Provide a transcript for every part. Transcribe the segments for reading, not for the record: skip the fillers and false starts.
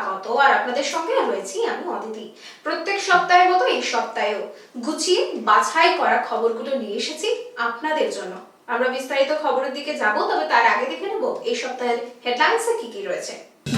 স্বাগত। আর আপনাদের সঙ্গে রয়েছি আমি অদিতি। প্রত্যেক সপ্তাহের মতো এই সপ্তাহেও গুছিয়ে বাছাই করা খবরগুলো নিয়ে এসেছি আপনাদের জন্য। আমরা বিস্তারিত খবরের দিকে যাব, তবে তার আগে দেখে নেব এই সপ্তাহের হেডলাইন্সে কি কি রয়েছে।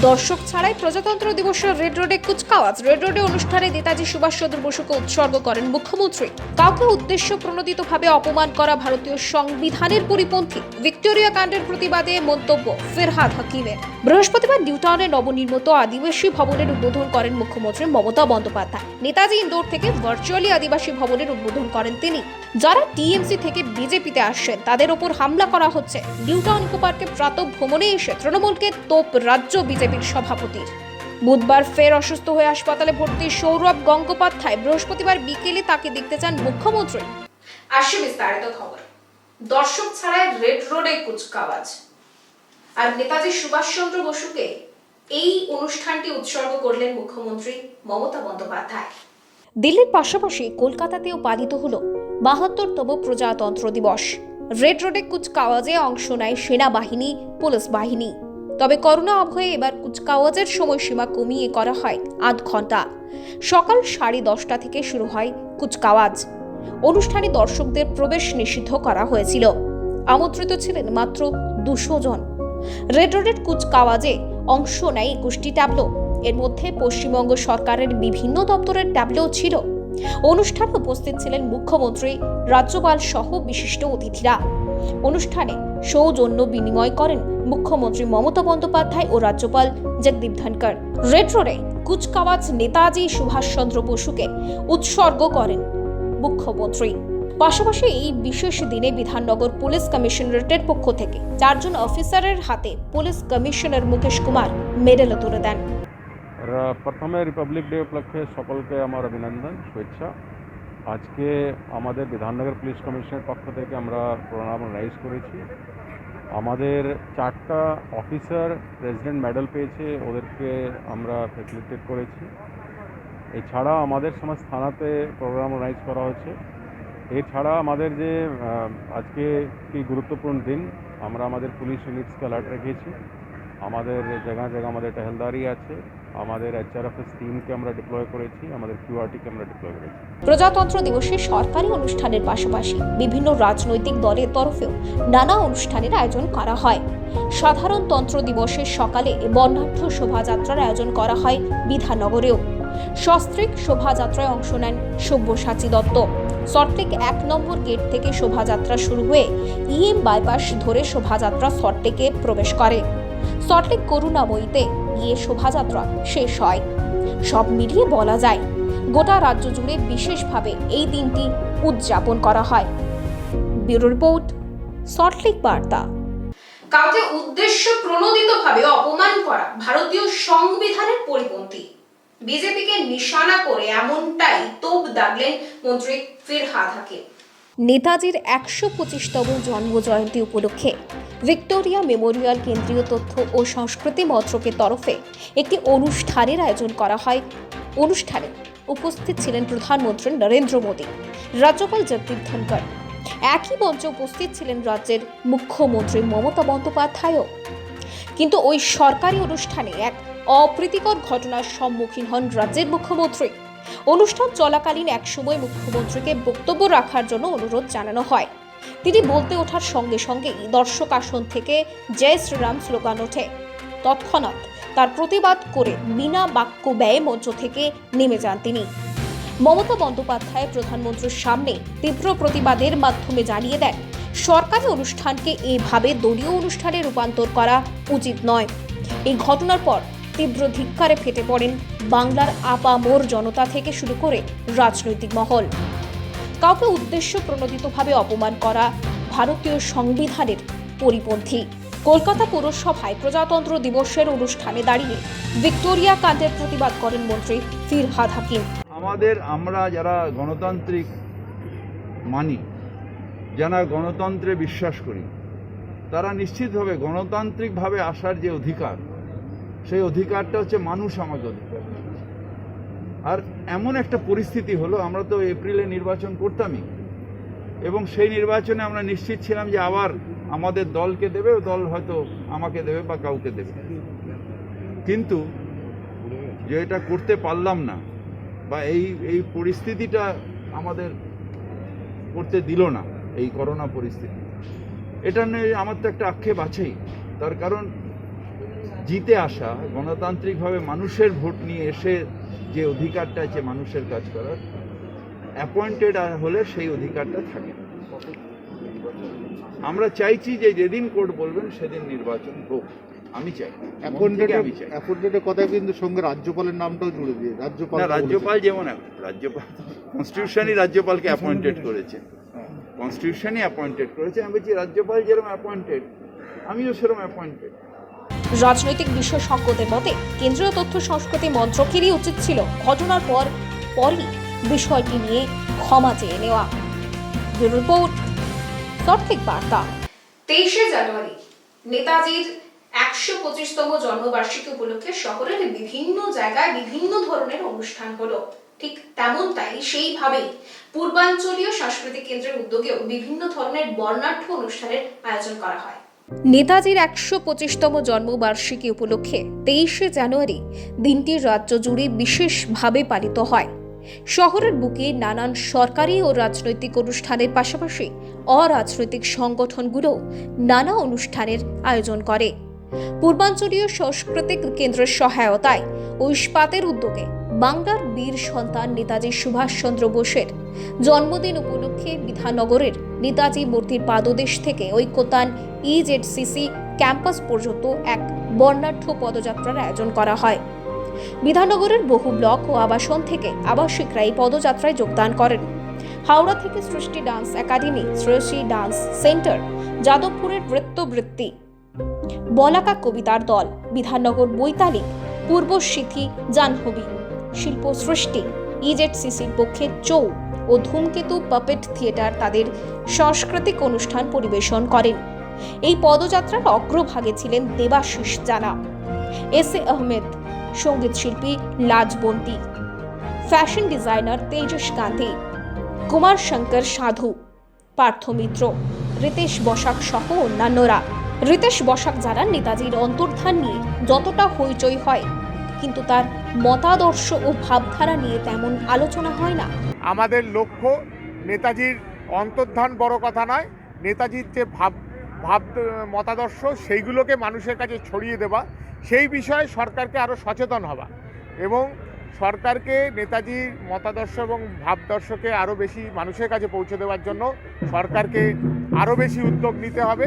দর্শক ছাড়াই প্রজাতন্ত্র দিবসের রেড রোডে কুচকাওয়াজ। রেড রোডে অনুষ্ঠানে নেতাজি সুভাষচন্দ্র বসুকে উৎসর্গ করেন মুখ্যমন্ত্রী। কাউকে উদ্দেশ্য প্রণোদিতভাবে অপমান করা ভারতীয় সংবিধানের পরিপন্থী। ভিক্টোরিয়া কাণ্ডের প্রতিবাদে মন্তব্য ফিরহাদ হাকিমের। বৃহস্পতিবার নিউটাউনে নবনির্মিত আদিবাসী ভবনের উদ্বোধন করেন মুখ্যমন্ত্রী মমতা বন্দ্যোপাধ্যায়। নেতাজি ইন্ডোর থেকে ভার্চুয়ালি আদিবাসী ভবনের উদ্বোধন করেন তিনি। যারা টিএমসি থেকে বিজেপিতে আসছেন তাদের ওপর হামলা করা হচ্ছে। নিউটাউন ইকো পার্কে প্রাতঃ ভ্রমণে এসে তৃণমূলকে তোপ রাজ্য বিজেপির সভাপতির। বুধবার ফের অসুস্থ হয়ে হাসপাতালে ভর্তি সৌরভ গঙ্গোপাধ্যায়। বৃহস্পতিবার বিকেলে তাকে দেখতে চান মুখ্যমন্ত্রী। আসছে বিস্তারিত খবর। দর্শক ছাড়াই রেড রোডে কুচকাওয়াজ। আর নেতাজি সুভাষচন্দ্র বসুকে এই অনুষ্ঠানটি উৎসর্গ করলেন মুখ্যমন্ত্রী মমতা বন্দ্যোপাধ্যায়। দিল্লির পাশাপাশি কলকাতাতেও পালিত হলো ৭২তম প্রজাতন্ত্র দিবস। রেড রোডে কুচকাওয়াজে অংশ নেয় সেনাবাহিনী, পুলিশ বাহিনী। তবে করোনা আবহে এবার কুচকাওয়াজের সময়সীমা কমিয়ে করা হয় ৮ ঘন্টা। সকাল 10:30 থেকে শুরু হয় কুচকাওয়াজ। অনুষ্ঠানে দর্শকদের প্রবেশ নিষিদ্ধ করা হয়েছিল। আমন্ত্রিত ছিলেন মাত্র 200 জন। রেড রোডের কুচকাওয়াজে অংশ নেয় 21টি ট্যাবলো। এর মধ্যে পশ্চিমবঙ্গ সরকারের বিভিন্ন দপ্তরের ট্যাবলো ছিল। অনুষ্ঠানে উপস্থিত ছিলেন মুখ্যমন্ত্রী, রাজ্যপাল সহ বিশিষ্ট অতিথিরা। অনুষ্ঠানে সৌজন্য বিনিময় করেন মুখ্যমন্ত্রী মমতা বন্দ্যোপাধ্যায় ও রাজ্যপাল জগদীপ ধনকর। রেড রোডে কুচকাওয়াজ নেতাজি সুভাষচন্দ্র বসুকে উৎসর্গ করেন মুখ্যমন্ত্রী। পাশাপাশি এই বিশেষ দিনে বিধাননগর পুলিশ কমিশনারেটের পক্ষ থেকে 4 জন অফিসারের হাতে police commissioner Mukesh Kumar medal তুলে দেন। প্রথমে রিপাবলিক ডে উপলক্ষে সকলকে আমার অভিনন্দন, শুভেচ্ছা। আজকে আমাদের বিধাননগর পুলিশ কমিশনের পক্ষ থেকে আমরা প্রণাম রাইজ করেছি। আমাদের 4টা অফিসার প্রেসিডেন্ট মেডেল পেয়েছে, ওদেরকে আমরা ফেসিলিটেট করেছি। এছাড়া আমাদের সমস্ত থানাতে প্রোগ্রাম অর্গানাইজ করা হচ্ছে। এছাড়া আমাদের যে আজকে কি গুরুত্বপূর্ণ দিন, আমরা আমাদের পুলিশ ইউনিটসকে অ্যালার্ট রেখেছি। আমাদের জায়গা জায়গা আমাদের টহলদারি আছে। আমাদের এইচআরএফএস টিমকে আমরা ডিপ্লয় করেছি, আমাদের কিউআরটিকে আমরা ডিপ্লয় করেছি। প্রজাতন্ত্র দিবসে সরকারি অনুষ্ঠানের পাশাপাশি বিভিন্ন রাজনৈতিক দলের তরফেও নানা অনুষ্ঠানের আয়োজন করা হয়। সাধারণতন্ত্র দিবসের সকালে বর্ণাঢ্য শোভাযাত্রার আয়োজন করা হয় বিধাননগরেও। সস্ত্রীক শোভাযাত্রায় অংশ নেন সব্যসাচী দত্ত। সল্টলেক 1 নম্বর গেট থেকে শোভাযাত্রা শুরু হয়ে ইএম বাইপাস ধরে শোভাযাত্রা সল্টলেকে প্রবেশ করে। সল্টলেক করুণাময়ীতে গিয়ে শোভাযাত্রা শেষ হয়। সব মিলিয়ে বলা যায় গোটা রাজ্য জুড়ে বিশেষভাবে এই দিনটি উদযাপন করা হয়। ব্যুরো রিপোর্ট, সল্টলেক বার্তা। কাউকে উদ্দেশ্য প্রণোদিতভাবে অপমান করা ভারতীয় সংবিধানের পরিপন্থী। বিজেপিকে নিশানা করে এমনটাই তোপ দাগলেন মন্ত্রী ফিরহাদ হাকিম। নেতাজির 125তম জন্মজয়ন্তী উপলক্ষে ভিক্টোরিয়া মেমোরিয়াল কেন্দ্রীয় তথ্য ও সংস্কৃতি মন্ত্রকের তরফে একটি অনুষ্ঠানের আয়োজন করা হয়। অনুষ্ঠানে উপস্থিত ছিলেন প্রধানমন্ত্রী নরেন্দ্র মোদী, রাজ্যপাল জগদীপ ধনকর। একই মঞ্চে উপস্থিত ছিলেন রাজ্যের মুখ্যমন্ত্রী মমতা বন্দ্যোপাধ্যায়ও। কিন্তু ওই সরকারি অনুষ্ঠানে এক অপ্রীতিকর ঘটনার সম্মুখীন হন রাজ্যের মুখ্যমন্ত্রী। অনুষ্ঠান চলাকালীন একসময় মুখ্যমন্ত্রীকে বক্তব্য রাখার জন্য অনুরোধ জানানো হয়। তিনি বলতে ওঠার সঙ্গে সঙ্গেই দর্শক আসন থেকে জয় শ্রীরাম স্লোগান ওঠে। তৎক্ষণাৎ তার প্রতিবাদ করে বিনা বাক্য ব্যয়ে মঞ্চ থেকে নেমে যান তিনি। মমতা বন্দ্যোপাধ্যায় প্রধানমন্ত্রীর সামনে তীব্র প্রতিবাদের মাধ্যমে জানিয়ে দেন, সরকারি অনুষ্ঠানকে এভাবে দলীয় অনুষ্ঠানে রূপান্তর করা উচিত নয়। এই ঘটনার পর তীব্র ধিক্কারে ফেটে পড়েন বাংলার আপামর জনতা থেকে শুরু করে রাজনৈতিক মহল। কাউকে উদ্দেশ্য প্রণোদিতভাবে অপমান করা ভারতীয় সংবিধানের পরিপন্থী। কলকাতা পৌরসভায় প্রজাতন্ত্র দিবসের অনুষ্ঠানে দাঁড়িয়ে ভিক্টোরিয়া কাণ্ডের প্রতিবাদ করেন মন্ত্রী ফিরহাদ হাকিম। আমরা যারা গণতান্ত্রিক মানি, যারা গণতন্ত্রে বিশ্বাস করি, তারা নিশ্চিতভাবে গণতান্ত্রিকভাবে আসার যে অধিকার, সেই অধিকারটা হচ্ছে মানুষ আমাকে অধিকার। আর এমন একটা পরিস্থিতি হলো, আমরা তো এপ্রিলে নির্বাচন করতামই, এবং সেই নির্বাচনে আমরা নিশ্চিত ছিলাম যে আবার আমাদের দলকে দেবে, দল হয়তো আমাকে দেবে বা কাউকে দেবে। কিন্তু যে এটা করতে পারলাম না বা এই পরিস্থিতিটা আমাদের করতে দিল না, এই করোনা পরিস্থিতি, এটা নিয়ে আমার তো একটা আক্ষেপ আছেই। তার কারণ জিতে আসা, গণতান্ত্রিকভাবে মানুষের ভোট নিয়ে এসে যে অধিকারটা আছে মানুষের কাজ করার, অ্যাপয়েন্টেড হলে সেই অধিকারটা থাকে না। আমরা চাইছি যে যেদিন কোর্ট বলবেন সেদিন নির্বাচন হোক, আমি চাই। অ্যাপয়েন্টেডের কথায় কিন্তু সঙ্গে রাজ্যপালের নামটাও জুড়ে দিয়ে রাজ্যপাল যেমন রাজ্যপাল কনস্টিটিউশনই রাজ্যপালকে অ্যাপয়েন্টেড করেছে, কনস্টিটিউশনই অ্যাপয়েন্টেড করেছে। আমি বলছি রাজ্যপাল যেরকম অ্যাপয়েন্টেড, আমিও সেরকম অ্যাপয়েন্টেড। রাজনৈতিক বিশেষজ্ঞদের মতে কেন্দ্রীয় তথ্য সংস্কৃতি মন্ত্রকেরই উচিত ছিল ঘটনার পরই বিষয়টি নিয়ে ক্ষমা চেয়ে নেওয়া। ব্যুরো রিপোর্ট, সঠিক বার্তা। 23শে জানুয়ারি নেতাজির 125তম জন্মবার্ষিকী উপলক্ষে শহরের বিভিন্ন জায়গায় বিভিন্ন ধরনের অনুষ্ঠান হলো। ঠিক তেমনটাই সেইভাবেই পূর্বাঞ্চলীয় সাংস্কৃতিক কেন্দ্রের উদ্যোগেও বিভিন্ন ধরনের বর্ণাঢ্য অনুষ্ঠানের আয়োজন করা হয়। নেতাজির 125তম জন্মবার্ষিকী উপলক্ষে 23শে জানুয়ারি দিনটি রাজ্য জুড়ে বিশেষভাবে পালিত হয়। শহরের বুকে নানান সরকারি ও রাজনৈতিক অনুষ্ঠানের পাশাপাশি অরাজনৈতিক সংগঠনগুলো নানা অনুষ্ঠানের আয়োজন করে। পূর্বাঞ্চলীয় সাংস্কৃতিক কেন্দ্রের সহায়তায় ও ইস্পাতের উদ্যোগে বাংলার বীর সন্তান নেতাজি সুভাষচন্দ্র বোসের জন্মদিন উপলক্ষে বিধাননগরের নেতাজি মূর্তির পাদদেশ থেকে ঐক্যতান ইজেডসিসি ক্যাম্পাস পর্যন্ত এক বর্ণাঢ্য পদযাত্রার আয়োজন করা হয়। বিধাননগরের বহু ব্লক ও আবাসন থেকে আবাসিকরা এই পদযাত্রায় যোগদান করেন। হাওড়া থেকে সৃষ্টি ডান্স একাডেমি, সৃষ্টি ডান্স সেন্টার, যাদবপুরের নৃত্যবৃত্তি, বলাকা কবিতার দল, বিধাননগর বৈতালিক, পূর্ব সিথি জাহ্নবী শিল্প সৃষ্টি, ইজেডসিসির পক্ষে চৌ ও ধূমকেতু পাপেট থিয়েটার তাদের সাংস্কৃতিক অনুষ্ঠান পরিবেশন করেন। এই পদযাত্রার অগ্রভাগে ছিলেন দেবাশিস জানা, এস এ আহমেদ, সঙ্গীত শিল্পী লাজবন্তী, ফ্যাশন ডিজাইনার তেজস গান্ধী, কুমার শঙ্কর সাধু, পার্থ মিত্র, রিতেশ বসাক সহ অন্যান্যরা। রিতেশ বসাক জানান, নেতাজির অন্তর্ধান নিয়ে যতটা হইচই হয় কিন্তু তার মতাদর্শ ও ভাবধারা নিয়ে তেমন আলোচনা হয় না। আমাদের লক্ষ্য নেতাজির অন্তর্ধান বড় কথা নয়, নেতাজির যে মতাদর্শ সেইগুলোকে মানুষের কাছে ছড়িয়ে দেওয়া, সেই বিষয়ে সরকারকে আরও সচেতন হওয়া এবং সরকারকে নেতাজির মতাদর্শ এবং ভাবদর্শকে আরও বেশি মানুষের কাছে পৌঁছে দেওয়ার জন্য সরকারকে আরও বেশি উদ্যোগ নিতে হবে,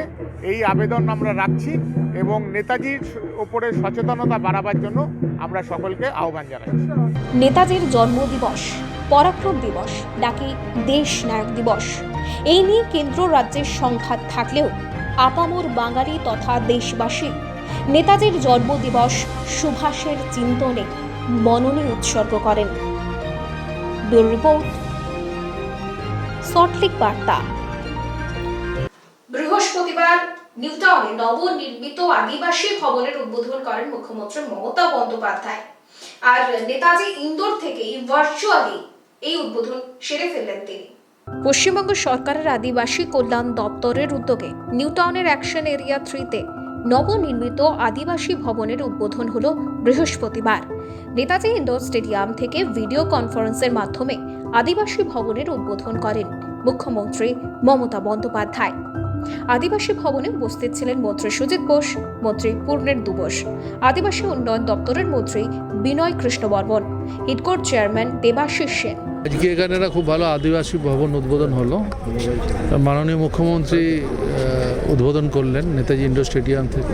এই আবেদন আমরা রাখছি এবং নেতাজির ওপরে সচেতনতা বাড়াবার জন্য আমরা সকলকে আহ্বান জানাচ্ছি। নেতাজির জন্মদিবস, পরাক্রম দিবস নাকি দেশ নায়ক দিবস, এই নিয়ে কেন্দ্র রাজ্যের সংঘাত থাকলেও আপামর বাঙালি তথা দেশবাসী নেতাজির জন্মদিবস সুভাষের চিন্তনে মননে উৎসর্গ করেন। ব্যুরো রিপোর্ট, সল্টলেক বার্তা। বৃহস্পতিবার নিউটাউনে নবনির্মিত আদিবাসী ভবনের উদ্বোধন করেন মুখ্যমন্ত্রী মমতা বন্দ্যোপাধ্যায়। আর নেতাজি ইন্দোর থেকেই ভার্চুয়ালি এই উদ্বোধন সেরে ফেললেন তিনি। পশ্চিমবঙ্গ সরকারের আদিবাসী কল্যাণ দপ্তরের উদ্যোগে নিউটাউনের অ্যাকশন এরিয়া 3-তে নবনির্মিত আদিবাসী ভবনের উদ্বোধন হলো বৃহস্পতিবার। নেতাজি ইন্ডোর স্টেডিয়াম থেকে ভিডিও কনফারেন্সের মাধ্যমে আদিবাসী ভবনের উদ্বোধন করেন মুখ্যমন্ত্রী মমতা বন্দ্যোপাধ্যায়। আদিবাসী ভবনে উপস্থিত ছিলেন মন্ত্রী সুজিত বোস, মন্ত্রী পূর্ণের দুবোস, আদিবাসী উন্নয়ন দপ্তরের মন্ত্রী বিনয় কৃষ্ণ বর্মন, হিডকোর চেয়ারম্যান দেবাশিস সেন। আজকে এখানে একটা খুব ভালো আদিবাসী ভবন উদ্বোধন হলো। মাননীয় মুখ্যমন্ত্রী উদ্বোধন করলেন নেতাজি ইন্ডোর স্টেডিয়াম থেকে।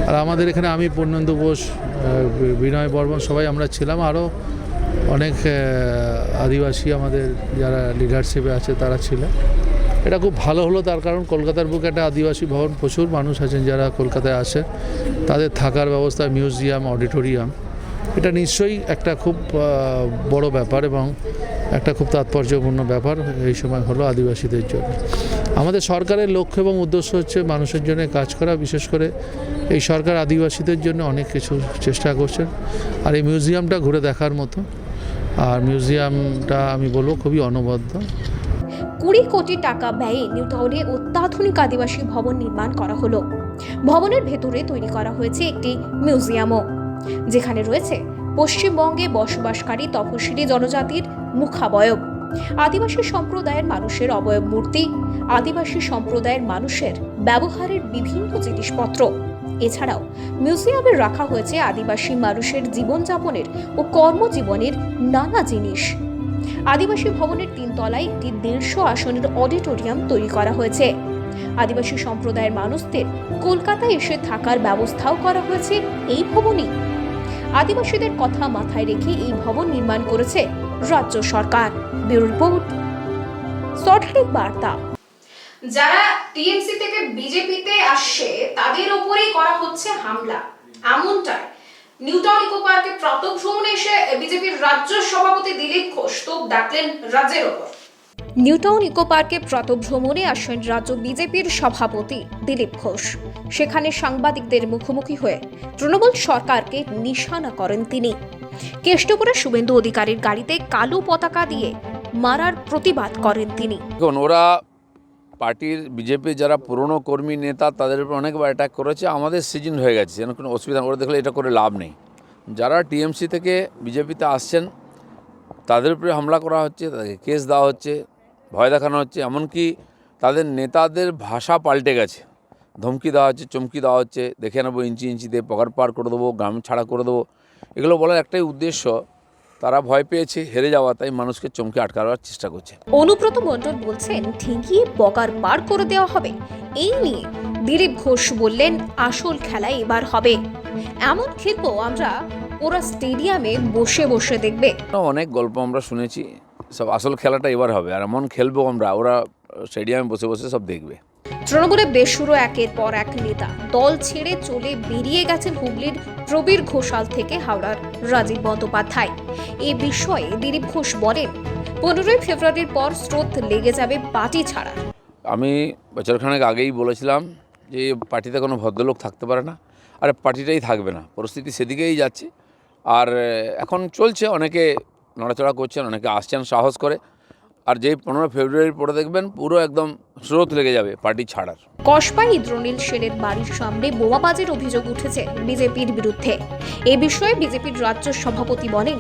আর আমাদের এখানে আমি পূর্ণেন্দু বোস, বিনয় বর্মন সবাই আমরা ছিলাম, আরও অনেক আদিবাসী আমাদের যারা লিডারশিপে আছে তারা ছিলেন। এটা খুব ভালো হলো, তার কারণ কলকাতার বুকে একটা আদিবাসী ভবন, প্রচুর মানুষ আছেন যারা কলকাতায় আসেন, তাদের থাকার ব্যবস্থা, মিউজিয়াম, অডিটোরিয়াম, এটা নিশ্চয়ই একটা খুব বড় ব্যাপার এবং একটা খুব তাৎপর্যপূর্ণ ব্যাপার এই সময় হলো আদিবাসীদের জন্য। আমাদের সরকারের লক্ষ্য এবং উদ্দেশ্য হচ্ছে মানুষের জন্য কাজ করা। বিশেষ করে এই সরকার আদিবাসীদের জন্য অনেক কিছু চেষ্টা করছেন। আর এই মিউজিয়ামটা ঘুরে দেখার মতো, আর মিউজিয়ামটা আমি বলবো খুবই অনবদ্য। 20 কোটি টাকা ব্যয়ে নিউটাউনে অত্যাধুনিক আদিবাসী ভবন নির্মাণ করা হলো। ভবনের ভেতরে তৈরি করা হয়েছে একটি মিউজিয়ামও, যেখানে রয়েছে পশ্চিমবঙ্গে বসবাসকারী তপশিলি জনজাতির মুখাবয়ব, আদিবাসী সম্প্রদায়ের মানুষের অবয়ব মূর্তি, আদিবাসী সম্প্রদায়ের মানুষের ব্যবহারের বিভিন্ন জিনিসপত্র। এছাড়াও মিউজিয়ামে রাখা হয়েছে আদিবাসী মানুষের জীবনযাপনের ও কর্মজীবনের নানা জিনিস। আদিবাসী ভবনের 3 তলায় একটি 150 আসনের অডিটোরিয়াম তৈরি করা হয়েছে। আদিবাসী সম্প্রদায়ের মানুষদের কলকাতায় এসে থাকার ব্যবস্থাও করা হয়েছে এই ভবনে। আদিবাসীদের কথা মাথায় রেখে এই ভবন নির্মাণ করেছে রাজ্য সরকার। ব্যুরো রিপোর্ট, সল্টলেক বার্তা। যারা টিএমসি থেকে বিজেপিতে আসছে তাদের উপরেই করা হচ্ছে হামলা, এমনটাই নিউটাউন ইকো পার্কে প্রাতঃ ভ্রমণে এসে বিজেপির রাজ্য সভাপতি দিলীপ ঘোষ তোপ ডাকলেন রাজ্যের ওপর। নিউটাউন ইকো পার্কে প্রাতঃ ভ্রমণে আসেন রাজ্য বিজেপির সভাপতি দিলীপ ঘোষ। সেখানে সাংবাদিকদের মুখোমুখি হয়ে তৃণমূল সরকারকে নিশানা করেন তিনি। কেষ্টপুরে শুভেন্দু অধিকারীর গাড়িতে কালো পতাকা দিয়ে মারার প্রতিবাদ করেন তিনি। দেখুন, ওরা পার্টির বিজেপির যারা পুরনো কর্মী নেতা তাদের উপর অনেকবার অ্যাটাক করেছে। আমাদের সিজন হয়ে গেছে, যেন কোনো অসুবিধা, ওরা দেখলে এটা করে লাভ নেই। যারা টিএমসি থেকে বিজেপিতে আসছেন তাদের উপরে হামলা করা হচ্ছে, তাদেরকে কেস দেওয়া হচ্ছে, ভয় দেখানো হচ্ছে, এমনকি তাদের নেতাদের ভাষা পাল্টে গেছে। ধমকি দেওয়া হচ্ছে, চমকি দেওয়া হচ্ছে, দেখে নেবো ইঞ্চি ইঞ্চিতে, পগার পার করে দেবো, গ্রাম ছাড়া করে দেবো। এগুলো বলার একটাই উদ্দেশ্য, তারা ভয় পেয়েছে হেরে যাওয়া, তাই মানুষকে চমকে আটকাবার চেষ্টা করছে। অনুব্রত মণ্ডল বলছেন ঠিকই পগার পার করে দেওয়া হবে। এই নিয়ে দিলীপ ঘোষ বললেন আসল খেলা এবার হবে, এমন খেলবো আমরা, ওরা স্টেডিয়ামে বসে বসে দেখবে। অনেক গল্প আমরা শুনেছি, সব আসল খেলাটা এবার হবে, আর এমন খেলবো আমরা, ওরা স্টেডিয়ামে বসে বসে সব দেখবে। তৃণমূলে বেসুরো একের পর এক নেতা দল ছেড়ে চলে বেরিয়ে গেছেন হুগলির প্রবীর ঘোষাল থেকে হাওড়ার রাজীব বন্দ্যোপাধ্যায়। এ বিষয়ে দিলীপ ঘোষ বলেন 15 ফেব্রুয়ারির পর স্রোত লেগে যাবে পার্টি ছাড়া। আমি বছরখানেক আগেই বলেছিলাম যে পার্টিতে কোনো ভদ্রলোক থাকতে পারে না, আর পার্টিটাই থাকবে না, পরিস্থিতি সেদিকেই যাচ্ছে। আর এখন চলছে, অনেকে নড়াচড়া করছেন, অনেকে আসছেন সাহস করে, আর যেই 15 ফেব্রুয়ারির পরে দেখবেন পুরো একদম স্রোত লেগে যাবে পার্টি ছাড়ার। কসবায় ইন্দ্রনীল সেনের বাড়ির সামনে বোমাবাজির অভিযোগ উঠেছে বিজেপির বিরুদ্ধে। এ বিষয়ে বিজেপির রাজ্য সভাপতি বলেন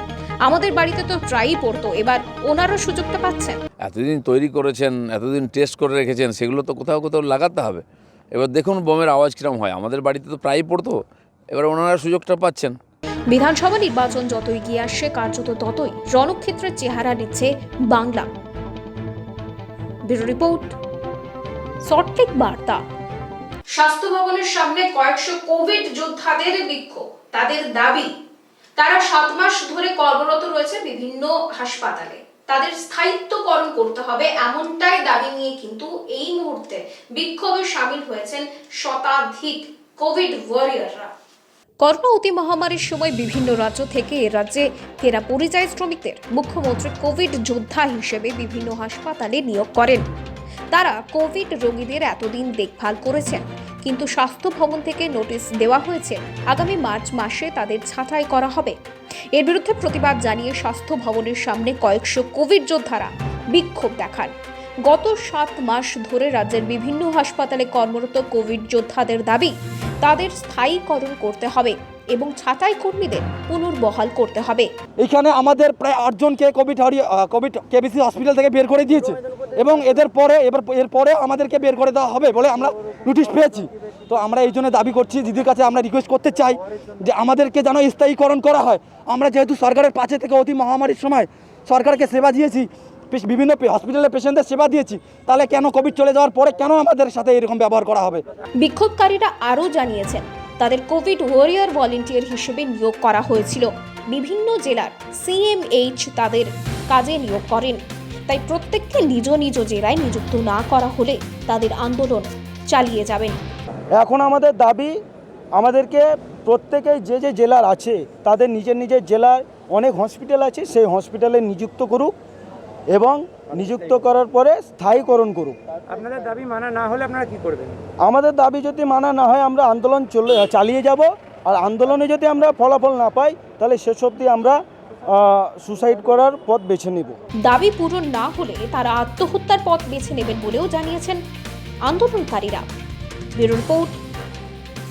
আমাদের বাড়িতে তো প্রায়ই পড়তো, এবার ওনারও সুযোগটা পাচ্ছেন। এতদিন তৈরি করেছেন, এতদিন টেস্ট করে রেখেছেন, সেগুলো তো কোথাও কোথাও লাগাতে হবে। এবার দেখুন বোমের আওয়াজ কিরম হয়, আমাদের বাড়িতে তো প্রায়ই পড়তো, এবার ওনারা সুযোগটা পাচ্ছেন। বিধানসভা নির্বাচন যত এগিয়ে আসছে কার্যত ততই রণক্ষেত্রের চেহারা নিচ্ছে বাংলা। ব্যুরো রিপোর্ট, সল্টলেক বার্তা। স্বাস্থ্য ভবনের সামনে কয়েকশো কোভিড যোদ্ধাদের বিক্ষোভ। তাদের দাবি, তারা 7 মাস ধরে কর্মরত রয়েছে বিভিন্ন হাসপাতালে, তাদের স্থায়িত্বকরণ করতে হবে, এমনটাই দাবি নিয়ে কিন্তু এই মুহূর্তে বিক্ষোভে সামিল হয়েছেন শতাধিক কোভিড ওয়ারিয়ররা। করোনা অতি মহামারীর সময় বিভিন্ন রাজ্য থেকে এ রাজ্যে ফেরা পরিযায়ী শ্রমিকদের মুখ্যমন্ত্রী কোভিড যোদ্ধা হিসেবে বিভিন্ন হাসপাতালে নিয়োগ করেন। তারা কোভিড রোগীদের এতদিন দেখভাল করেছেন, কিন্তু স্বাস্থ্য ভবন থেকে নোটিশ দেওয়া হয়েছে আগামী মার্চ মাসে তাদের ছাঁটাই করা হবে। এর বিরুদ্ধে প্রতিবাদ জানিয়ে স্বাস্থ্য ভবনের সামনে কয়েকশো কোভিড যোদ্ধারা বিক্ষোভ দেখান। গত 7 মাস ধরে রাজ্যের বিভিন্ন হাসপাতালে কর্মরত কোভিড যোদ্ধাদের দাবি তাদের স্থায়ীকরণ করতে হবে এবং ছাঁটাই কর্মীদের পুনর্বহাল করতে হবে। এখানে আমাদের প্রায় 8 জনকে কোভিড কেবিসি হসপিটাল থেকে বের করে দিয়েছে এবং এরপরে আমাদেরকে বের করে দেওয়া হবে বলে আমরা নোটিশ পেয়েছি। তো আমরা এই জন্য দাবি করছি, দিদির কাছে আমরা রিকোয়েস্ট করতে চাই যে আমাদেরকে যেন স্থায়ীকরণ করা হয়। আমরা যেহেতু সরকারের পাশে থেকে অতি মহামারীর সময় সরকারকে সেবা দিয়েছি, বিভিন্ন হসপিটালে পেশেন্টদের সেবা দিয়েছি, তাহলে কেন কোভিড চলে যাওয়ার পরে কেন আমাদের সাথে এরকম ব্যবহার করা হবে? বিক্ষোভকারীরা আরও জানিয়েছেন তাদের কোভিড ওয়ারিয়র ভলেন্টিয়ার হিসেবে নিয়োগ করা হয়েছিল। বিভিন্ন জেলার সিএমএইচ তাদের কাজে নিয়োগ করেন, তাই প্রত্যেককে নিজ নিজ জেলায় নিযুক্ত না করা হলে তাদের আন্দোলন চালিয়ে যাবেন। এখন আমাদের দাবি, আমাদেরকে প্রত্যেকেই যে যে জেলার আছে তাদের নিজের নিজের জেলার অনেক হসপিটাল আছে, সেই হসপিটালে নিযুক্ত করুক এবং নিযুক্ত করার পরে স্থায়ীকরণ করুক। আপনাদের দাবি মানা না হলে আপনারা কি করবেন? আমাদের দাবি যদি মানা না হয় আমরা আন্দোলন চালিয়ে যাব, আর আন্দোলনে যদি আমরা ফলাফল না পাই তাহলে শেষ অবধি আমরা সুসাইড করার পথ বেছে নেব। দাবি পূরণ না হলে তারা আত্মহত্যার পথ বেছে নেবেন বলেও জানিয়েছেন আন্দোলনকারীরা। ব্যুরো রিপোর্ট,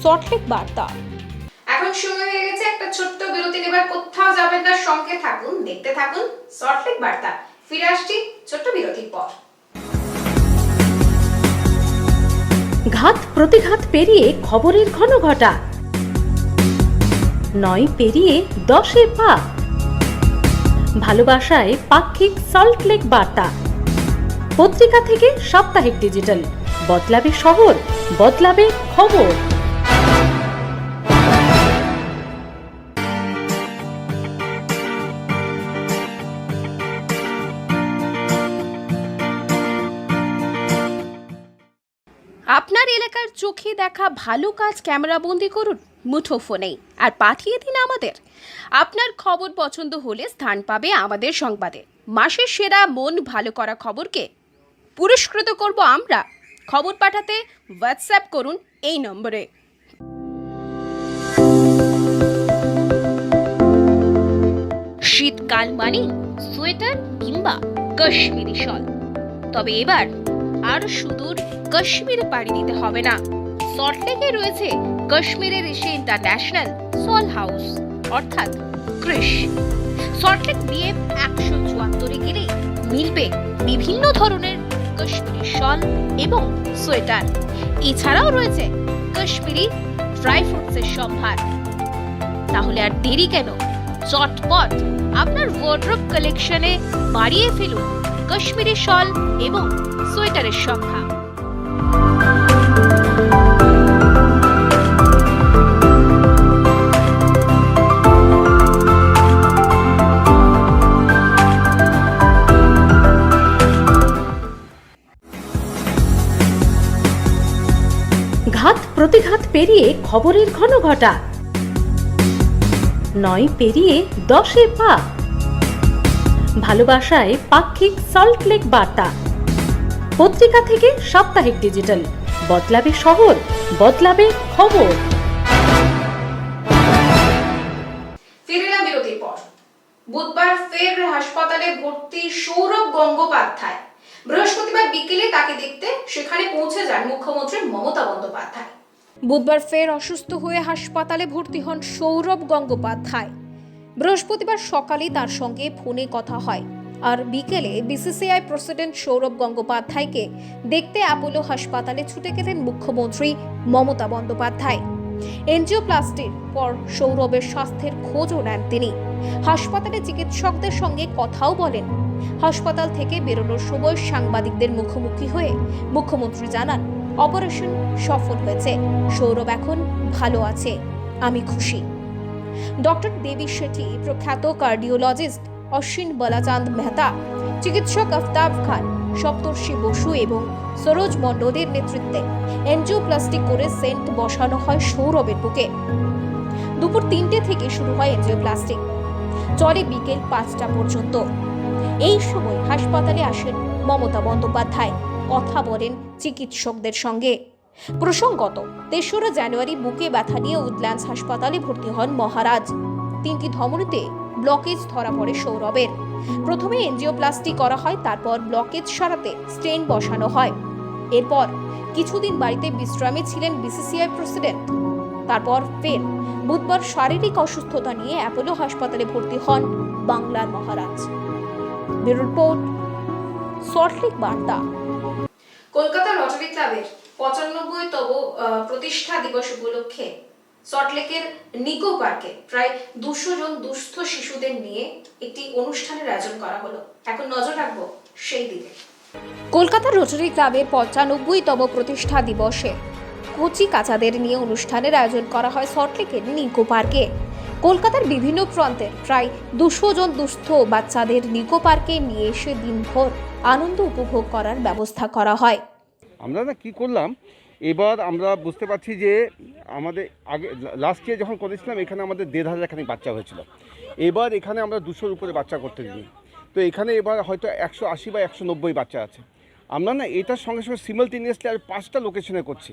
সল্টলেক বার্তা। এখন সময় হয়ে গেছে একটা ছোট্ট বিরতি নেবার, কোথাও যাবেন না, সঙ্গে থাকুন, দেখতে থাকুন সল্টলেক বার্তা। ফিরে আসছি ছোট্ট বিরতির পর। ঘাত প্রতিঘাত পেরিয়ে খবরের ঘনঘটা, নয় পেরিয়ে 10-এ পা, ভালোবাসায় পাক্ষিক সল্টলেক বার্তা। পত্রিকা থেকে সাপ্তাহিক ডিজিটাল, বদলাবে শহর, বদলাবে খবর। আপনার এলাকার চোখে দেখা ভালো কাজ ক্যামেরাবন্দি করুন মুঠোফোনেই আর পাঠিয়ে দিন আমাদের। আপনার খবর পছন্দ হলে স্থান পাবে আমাদের সংবাদে। মাসের সেরা মন ভালো করা খবরকে পুরস্কৃত করব আমরা। খবর পাঠাতে হোয়াটসঅ্যাপ করুন এই নম্বরে। শীতকাল মানে সোয়েটার কিংবা কাশ্মীরি শল, তবে এবার আর সুদূর কাশ্মীরে পাড়ি দিতে হবে না। সল্টলেকে রয়েছে কাশ্মীরের এশে ইন্টারন্যাশনাল সল হাউস অর্থাৎ ক্রিশ। সল্টলেক বিএফ 174 গেলে মিলবে বিভিন্ন ধরনের কাশ্মীরি শল এবং সোয়েটার। এছাড়াও রয়েছে কাশ্মীরি ড্রাই ফ্রুটসের সম্ভার। তাহলে আর দেরি কেন, চটপট আপনার ওয়ার্ড্রোব কালেকশনে বাড়িয়ে ফেলুন কাশ্মীরি শল এবং সোয়েটারের সংখ্যা। ঘাত প্রতিঘাত পেরিয়ে খবরের ঘনঘটা, নয় পেরিয়ে 10-এ পা, ভালোবাসায় পাক্ষিক সল্টলেক বার্তা। পত্রিকা থেকে সাপ্তাহিক ডিজিটাল, বদলাবে শহর, বদলাবে খবর। ফিরে এলাম বিরতির পর। বুধবার ফের হাসপাতালে ভর্তি সৌরভ গঙ্গোপাধ্যায়। বৃহস্পতিবার বিকেলে তাকে দেখতে সেখানে পৌঁছে যান মুখ্যমন্ত্রী মমতা বন্দ্যোপাধ্যায়। বুধবার ফের অসুস্থ হয়ে হাসপাতালে ভর্তি হন সৌরভ গঙ্গোপাধ্যায়। বৃহস্পতিবার সকালে তার সঙ্গে ফোনে কথা হয়, আর বিকেলে বিসিসিআই প্রেসিডেন্ট সৌরভ গঙ্গোপাধ্যায়কে দেখতে অ্যাপোলো হাসপাতালে ছুটে গেলেন মুখ্যমন্ত্রী মমতা বন্দ্যোপাধ্যায়। এনজিওপ্লাস্টির পর সৌরভের স্বাস্থ্যের খোঁজও নেন তিনি। হাসপাতালে চিকিৎসকদের সঙ্গে কথাও বলেন। হাসপাতাল থেকে বেরোনোর সময় সাংবাদিকদের মুখোমুখি হয়ে মুখ্যমন্ত্রী জানান, অপারেশন সফল হয়েছে, সৌরভ এখন ভালো আছে, আমি খুশি। ডক্টর দেবী শেঠি, প্রখ্যাত কার্ডিওলজিস্ট অশ্বিন বালাচাঁদ মেহতা, চিকিৎসক আফতাব খান, সপ্তর্ষি বসু এবং সরোজ মণ্ডলের নেতৃত্বে এনজিওপ্লাস্টি করে সেন্ট বসানো হয় সৌরভের বুকে। দুপুর 3টে থেকে শুরু হয় এনজিওপ্লাস্টি, চলে বিকেল 5টা পর্যন্ত। এই সময় হাসপাতালে আসেন মমতা বন্দ্যোপাধ্যায়, কথা বলেন চিকিৎসকদের সঙ্গে। প্রসঙ্গত 3রা জানুয়ারি বুকে ব্যথা নিয়ে উডল্যান্ডস হাসপাতালে ভর্তি হন মহারাজ। 3টি ধমনীতে ব্লকেজ ধরা পড়ে সৌরভের। প্রথমে এনজিওপ্লাস্টি করা হয়, তারপর ব্লকেজ সারাতে স্টেন বসানো হয়। এরপর কিছুদিন বাড়িতে বিশ্রামে ছিলেন বিসিসিআই প্রেসিডেন্ট। তারপর ফের বুধবার শারীরিক অসুস্থতা নিয়ে অ্যাপোলো হাসপাতালে ভর্তি হন বাংলার মহারাজ। ব্যুরো রিপোর্ট, সল্টলেক বার্তা। কলকাতা রটারি ক্লাবের 95তম প্রতিষ্ঠা দিবস উপলক্ষে সল্টলেকের নিকো পার্কে প্রায় 200 জন দুস্থ শিশুদের নিয়ে একটি অনুষ্ঠানের আয়োজন করা হলো। এখন নজর রাখবো সেই দিকে। কলকাতা রটারি ক্লাবের 95তম প্রতিষ্ঠা দিবসে কচি কাচাদের নিয়ে অনুষ্ঠানের আয়োজন করা হয় সল্টলেকের নিকো পার্কে। কলকাতার বিভিন্ন প্রান্তের প্রায় 200 জন দুস্থ বাচ্চাদের নিকো পার্কে নিয়ে এসে দিনভর আনন্দ উপভোগ করার ব্যবস্থা করা হয়। আমরা না কী করলাম, এবার আমরা বুঝতে পারছি যে আমাদের আগে লাস্ট ইয়ার যখন করেছিলাম এখানে আমাদের 1,500 খানিক বাচ্চা হয়েছিল। এবার এখানে আমরা 200-র উপরে বাচ্চা করতে দিই, তো এখানে এবার হয়তো 180 বা 190 বাচ্চা আছে। আমরা না এটার সঙ্গে সঙ্গে সিমালটেনিয়াসলি আর 5টা লোকেশনে করছি।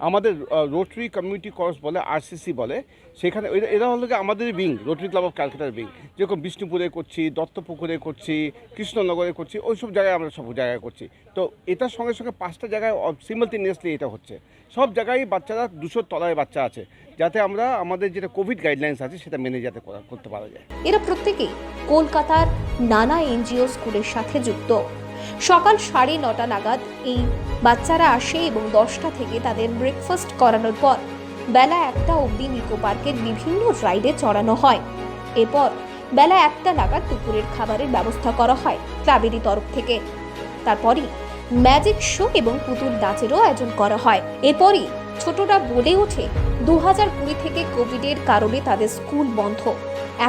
আমাদের রোটারি কমিউনিটি কর্পস বলে, RCC বলে, সেখানে এরা হলো গিয়ে আমাদের উইং, রোটারি ক্লাব অফ ক্যালকাটার উইং। যেরকম বিষ্ণুপুরে করছি, দত্তপুকুরে করছি, কৃষ্ণনগরে করছি, ওই সব জায়গায় আমরা সব জায়গায় করছি। তো এটার সঙ্গে সঙ্গে 5টা জায়গায় সিমালটেনিয়াসলি এটা হচ্ছে। সব জায়গায় বাচ্চারা 200 তলায় বাচ্চা আছে, যাতে আমরা আমাদের যেটা কোভিড গাইডলাইন্স আছে সেটা মেনে যাতে করতে পারা যায়। এরা প্রত্যেকেই কলকাতার নানা এনজিও স্কুলের সাথে যুক্ত। সকাল 9:30 নাগাদ এই বাচ্চারা আসে এবং 10টা থেকে তাদের ব্রেকফাস্ট করানোর পর বেলা 1টা অবধি নিকো পার্কের বিভিন্ন রাইডে চড়ানো হয়। এরপর বেলা 1টা নাগাদ দুপুরের খাবারের ব্যবস্থা করা হয় ক্লাবেরই তরফ থেকে। তারপরই ম্যাজিক শো এবং পুতুল নাচেরও আয়োজন করা হয়। এরপরই ছোটরা বলে ওঠে 2020 থেকে কোভিডের কারণে তাদের স্কুল বন্ধ,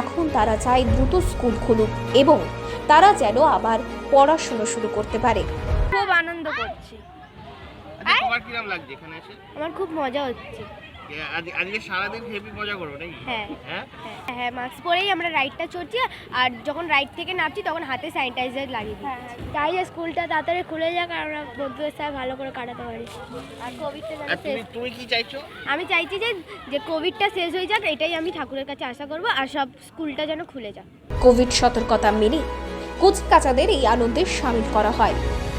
এখন তারা চায় দ্রুত স্কুল খুলুক এবং তারা যেন আবার পড়াশোনা শুরু করতে পারে। খুব আনন্দ করছি। তোমার কিরকম লাগছে এখানে এসে? আমার খুব মজা হচ্ছে। আজকে সারাদিন হেভি মজা করবো নাকি? হ্যাঁ হ্যাঁ হ্যাঁ, মাস্ক পরেই আমরা রাইডটা চড়ছি, আর যখন রাইড থেকে নামছি তখন হাতে স্যানিটাইজার লাগিয়ে দিই। তাই যে স্কুলটা তাড়াতাড়ি খুলে যাক আর আমরা বন্ধুদের সাথে ভালো করে কাটাতে পারি। আর কোভিডটা যেন শেষ। তুমি কি চাইছো? আমি চাইছি যে কোভিডটা শেষ হয়ে যাক, এটাই আমি ঠাকুরের কাছে আশা করব, আর সব স্কুলটা যেন খুলে যাক। কোভিড সতর্কতা মেনে কুচকাচাদের এই আনন্দে সামিল করা হয়,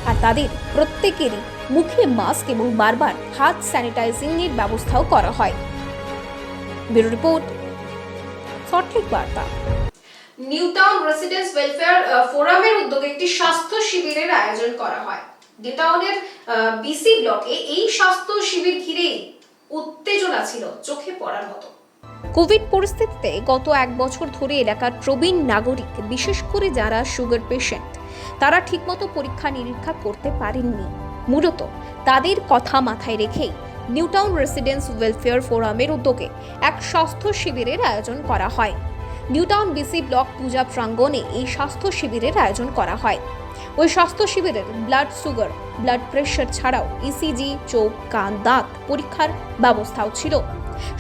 আর তাদের প্রত্যেকেরই মুখে মাস্ক এবং বারবার হাত স্যানিটাইজিং এর ব্যবস্থাও করা হয়। ব্যুরো রিপোর্ট, সল্টলেক বার্তা। নিউ টাউন রেসিডেন্টস ওয়েলফেয়ার ফোরামের উদ্যোগে একটি স্বাস্থ্য শিবিরের আয়োজন করা হয়। নিউ টাউনের BC ব্লকে এই স্বাস্থ্য শিবির ঘিরেই উত্তেজনা ছিল চোখে পড়ার মতো। কোভিড পরিস্থিতিতে গত 1 বছর ধরে এলাকার প্রবীণ নাগরিক, বিশেষ করে যারা সুগার পেশেন্ট, তারা ঠিকমতো পরীক্ষা নিরীক্ষা করতে পারেননি। মূলত তাদের কথা মাথায় রেখেই নিউ টাউন রেসিডেন্টস ওয়েলফেয়ার ফোরামের উদ্যোগে এক স্বাস্থ্য শিবিরের আয়োজন করা হয়। নিউ টাউন BC ব্লক পূজা প্রাঙ্গণে এই স্বাস্থ্য শিবিরের আয়োজন করা হয়। ওই স্বাস্থ্য শিবিরের ব্লাড সুগার, ব্লাড প্রেশার ছাড়াও ECG, চোখ, কান, দাঁত পরীক্ষার ব্যবস্থাও ছিল।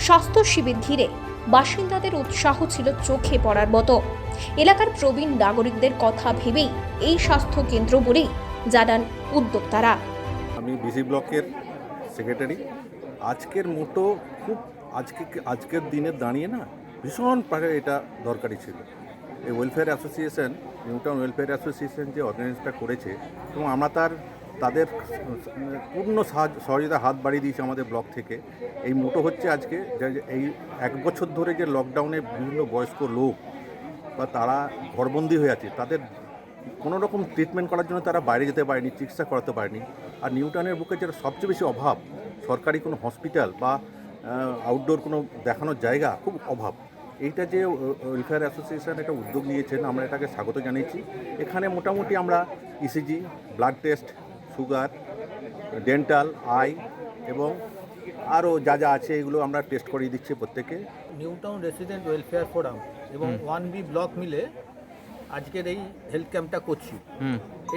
স্বাস্থ্য শিবির ঘিরে বাসিন্দাদের উৎসাহ ছিল চোখে পড়ার মতো। এলাকার প্রবীণ নাগরিকদের কথা ভেবেই এই স্বাস্থ্য কেন্দ্র বলেই জানান উদ্যোক্তারা। আমি BC ব্লকের সেক্রেটারি। আজকের মোটো খুব আজকের দিনে দাঁড়িয়ে না ভীষণ এটা দরকারি ছিল। এই welfare association, new town welfare association যে অর্গানাইজটা করেছে, এবং আমরা তাদের পূর্ণ সহযোগিতা হাত বাড়িয়ে দিয়েছি আমাদের ব্লক থেকে। এই মোটো হচ্ছে আজকে এই 1 বছর ধরে যে লকডাউনে বিভিন্ন বয়স্ক লোক বা তারা ঘরবন্দি হয়ে আছে, তাদের কোনো রকম ট্রিটমেন্ট করার জন্য তারা বাইরে যেতে পারেনি, চিকিৎসা করাতে পারেনি। আর নিউ টাউনের বুকে যেটা সবচেয়ে বেশি অভাব, সরকারি কোনো হসপিটাল বা আউটডোর কোনো দেখানোর জায়গা খুব অভাব। এইটা যে ওয়েলফেয়ার অ্যাসোসিয়েশন একটা উদ্যোগ নিয়েছেন, আমরা এটাকে স্বাগত জানিয়েছি। এখানে মোটামুটি আমরা ECG, blood test, sugar, dental, I এবং আরও যা যা আছে এগুলো আমরা টেস্ট করিয়ে দিচ্ছি প্রত্যেকে। New town resident welfare forum এবং 1B ব্লক মিলে আজকের এই হেলথ ক্যাম্পটা করছি।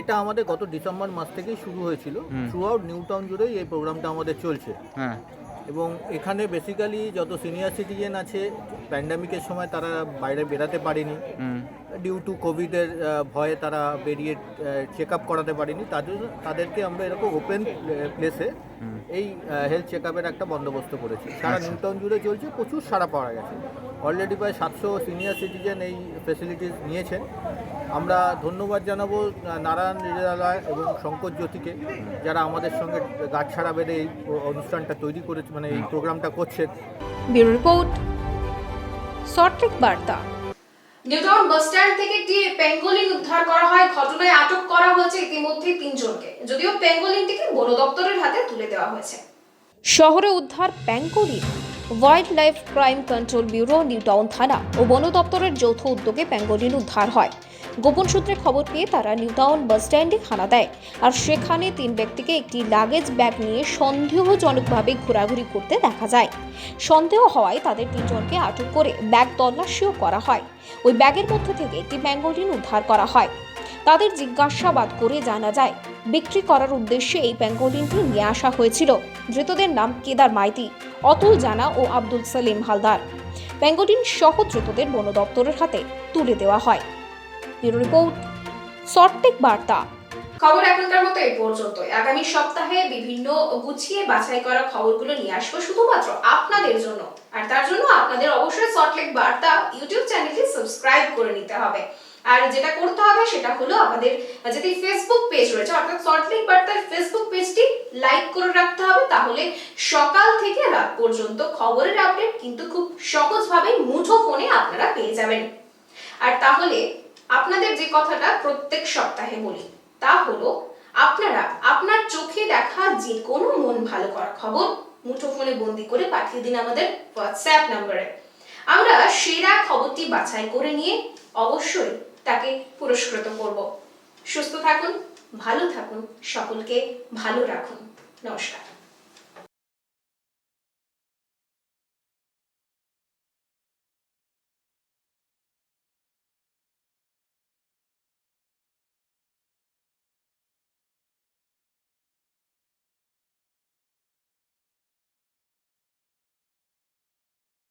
এটা আমাদের গত ডিসেম্বর মাস থেকেই শুরু হয়েছিল। থ্রু আউট নিউ টাউন জুড়েই এই প্রোগ্রামটা আমাদের চলছে। এবং এখানে বেসিক্যালি যত সিনিয়র সিটিজেন আছে, প্যান্ডামিকের সময় তারা বাইরে বেরাতে পারেনি, ডিউ টু কোভিডের ভয়ে তারা বেরিয়ে চেক আপ করাতে পারেনি, তাদেরকে আমরা এরকম ওপেন প্লেসে এই হেলথ চেক আপের একটা বন্দোবস্ত করেছি। সারা নিউ টাউন জুড়ে চলছে, প্রচুর সাড়া পাওয়া গেছে। অলরেডি প্রায় 700 সিনিয়র সিটিজেন এই ফেসিলিটিস নিয়েছেন। আমরা ধন্যবাদ জানাবো নারায়ণ হৃদয়ালয় এবং শঙ্কর জ্যোতিকে, যারা আমাদের সঙ্গে গাছছাড়া বেঁধে এই অনুষ্ঠানটা তৈরি করেছে, মানে এই প্রোগ্রামটা করছে। ব্যুরো রিপোর্ট, সল্টলেক বার্তা। নিউ টাউন বাস স্ট্যান্ড থেকে একটি পেঙ্গোলিন উদ্ধার করা হয়। ঘটনায় আটক করা হয়েছে ইতিমধ্যে 3 জনকে, যদিও পেঙ্গোলিনটিকে বন দপ্তরের হাতে তুলে দেওয়া হয়েছে। শহরে উদ্ধার pangolin. Wild life crime control bureau, new town থানা ও বন দপ্তরের যৌথ উদ্যোগে পেঙ্গোলিন উদ্ধার হয়। গোপন সূত্রে খবর পেয়ে তারা নিউ টাউন বাস স্ট্যান্ডে হানা দেয়, আর সেখানে 3 ব্যক্তিকে একটি লাগেজ ব্যাগ নিয়ে সন্দেহজনকভাবে ঘোরাঘুরি করতে দেখা যায়। সন্দেহ হওয়ায় তাদের 3 জনকে আটক করে ব্যাগ তল্লাশিও করা হয়। ওই ব্যাগের মধ্যে থেকে একটি পেঙ্গোলিন উদ্ধার করা হয়। তাদের জিজ্ঞাসাবাদ করে জানা যায় বিক্রি করার উদ্দেশ্যে এই পেঙ্গোলিনটি নিয়ে আসা হয়েছিল। ধৃতদের নাম কেদার মাইতি, অতুল জানা ও আব্দুল সালিম হালদার। পেঙ্গোলিন সহ ধৃতদের বন দপ্তরের হাতে তুলে দেওয়া হয়। ব্যুরো রিপোর্ট, সল্টলেক বার্তা। খবর এখনকার মতো এই পর্যন্ত। আগামী সপ্তাহে বিভিন্ন গুছিয়ে বাছাই করা খবরগুলো নিয়ে আসবো শুধুমাত্র আপনাদের জন্য। আর তার জন্য আপনাদের অবশ্যই সল্টলেক বার্তা ইউটিউব চ্যানেলটি সাবস্ক্রাইব করে নিতে হবে। আর যেটা করতে হবে সেটা হলো আমাদের যদি ফেসবুক পেজ রয়েছে অর্থাৎ সল্টলেক বার্তার ফেসবুক পেজটি লাইক করে রাখতে হবে, তাহলে সকাল থেকে রাত পর্যন্ত খবরের আপডেট কিন্তু খুব সহজভাবে মুঠো ফোনে আপনারা পেয়ে যাবেন। আর তাহলে আপনাদের যে কথাটা প্রত্যেক সপ্তাহে বলি তা হলো, আপনারা আপনার চোখে দেখা যে কোনো মন ভালো করা খবর মুঠোফোনে বন্দি করে পাঠিয়ে দিন আমাদের হোয়াটসঅ্যাপ নম্বরে। আমরা সেরা খবরটি বাছাই করে নিয়ে অবশ্যই তাকে পুরস্কৃত করব। সুস্থ থাকুন, ভালো থাকুন, সকলকে ভালো রাখুন। নমস্কার।